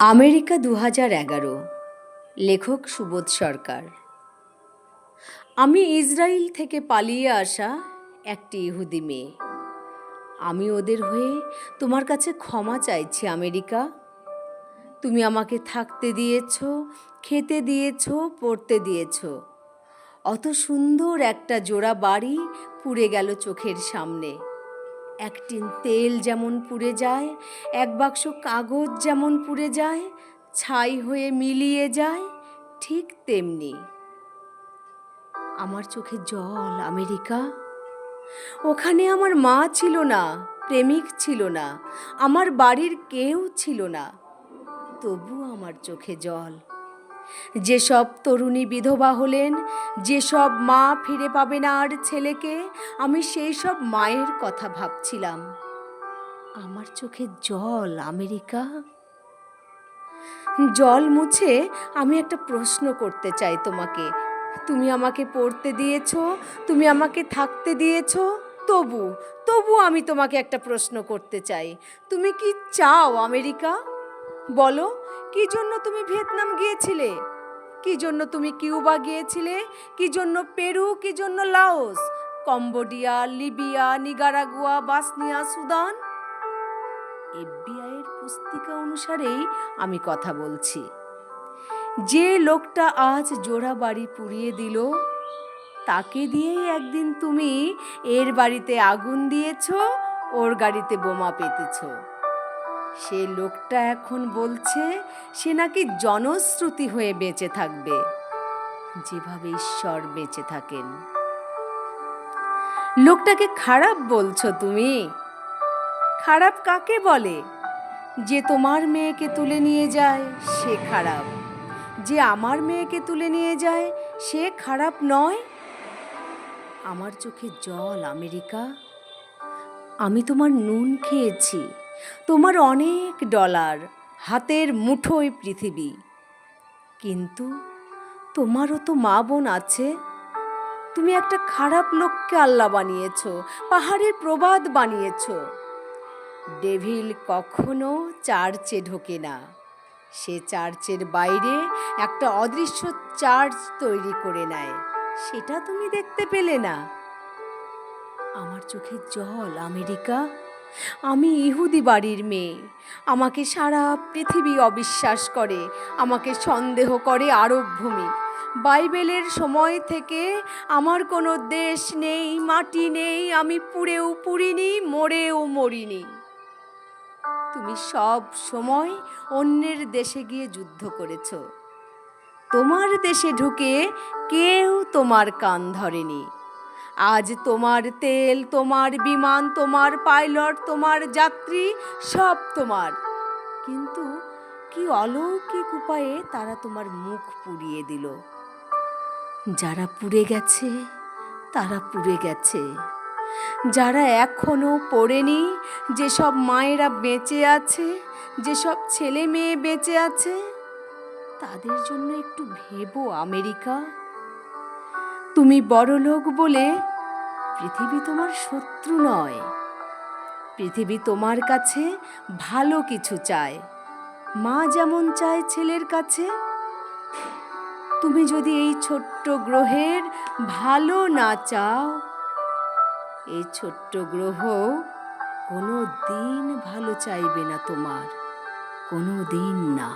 America ২০১১। লেখক সুবোধ সরকার। আমি Israel থেকে পালিয়ে আসা একটি ইহুদি মেয়ে। আমি ওদের হয়ে তোমার কাছে ক্ষমা চাইছি আমেরিকা। তুমি আমাকে থাকতে দিয়েছ, খেতে দিয়েছ, পড়তে দিয়েছ। অত সুন্দর একটা জোড়া বাড়ি পুড়ে গেল চোখের সামনে। এক টিন তেল যেমন পুড়ে যায়, এক বাক্স কাগজ যেমন পুড়ে যায়, ছাই হয়ে মিলিয়ে যায়, ঠিক তেমনি আমার চোখে জল আমেরিকা। ওখানে আমার মা ছিল না, প্রেমিক ছিল না, আমার বাড়ির কেউ ছিল না, তবু আমার চোখে জল। যেসব তরুণী বিধবা হলেন, যেসব মা ফিরে পাবে না আর ছেলেকে, আমি সেই সব মায়ের কথা ভাবছিলাম। আমার চোখে জল আমেরিকা। জল মুছে আমি একটা প্রশ্ন করতে চাই তোমাকে। তুমি আমাকে পড়তে দিয়েছ, তুমি আমাকে থাকতে দিয়েছ, তবু আমি তোমাকে একটা প্রশ্ন করতে চাই। তুমি কি চাও আমেরিকা? বলো, কি জন্য তুমি ভিয়েতনাম গিয়েছিলে? কি জন্য তুমি কিউবা গিয়েছিলে? কি জন্য পেরু? কি জন্য Laos, Cambodia, Libya, Nicaragua, Bosnia, Sudan? এফবিআইয়ের পুস্তিকা অনুসারেই আমি কথা বলছি। যে লোকটা আজ জোড়া বাড়ি পুড়িয়ে দিল, তাকে দিয়েই একদিন তুমি এর বাড়িতে আগুন দিয়েছ, ওর গাড়িতে বোমা পেতেছ। সে লোকটা এখন বলছে সে নাকি জনশ্রুতি হয়ে বেঁচে থাকবে, যেভাবে ঈশ্বর বেঁচে থাকেন। লোকটাকে খারাপ বলছো তুমি? খারাপ কাকে বলে? যে তোমার মেয়েকে তুলে নিয়ে যায় সে খারাপ, যে আমার মেয়েকে তুলে নিয়ে যায় সে খারাপ নয়? আমার চোখে জল আমেরিকা। আমি তোমার নুন খেয়েছি, তোমার অনেক ডলার, হাতের মুঠোয় পৃথিবী, কিন্তু তোমারও তো মা বোন আছে। তুমি একটা খারাপ লোককে আল্লাহ বানিয়েছ, পাহাড়ের প্রবাদ বানিয়েছ। ডেভিল কখনো চার্চে ঢোকে না, সে চার্চের বাইরে একটা অদৃশ্য চার্চ তৈরি করে নেয়, সেটা তুমি দেখতে পেলে না? আমার চোখে জল আমেরিকা। আমি ইহুদি বাড়ির মেয়ে, আমাকে সারা পৃথিবী অবিশ্বাস করে, আমাকে সন্দেহ করে আরব ভূমি। বাইবেলের সময় থেকে আমার কোনো দেশ নেই, মাটি নেই, আমি পুড়েও পুড়িনি, মরেও মরিনি। তুমি সব সময় অন্যের দেশে গিয়ে যুদ্ধ করেছ, তোমার দেশে ঢুকে কেউ তোমার কান ধরেনি। আজ তোমার তেল, তোমার বিমান, তোমার পাইলট, তোমার যাত্রী সব তোমার, কিন্তু কি অলৌকিক উপায়ে তারা তোমার মুখ পুড়িয়ে দিল। যারা পুড়ে গেছে তারা পুড়ে গেছে, যারা এখনো পড়েনি, যেসব মায়েরা বেঁচে আছে, যেসব ছেলে মেয়ে বেঁচে আছে, তাদের জন্য একটু ভেবো আমেরিকা। তুমি বড়লোক বলে পৃথিবী তোমার শত্রু নয়, পৃথিবী তোমার কাছে ভালো কিছু চায়, মা যেমন চায় ছেলের কাছে। তুমি যদি এই ছোট্ট গ্রহের ভালো না চাও, এই ছোট্ট গ্রহ কোনো দিন ভালো চাইবে না তোমার, কোনো দিন না।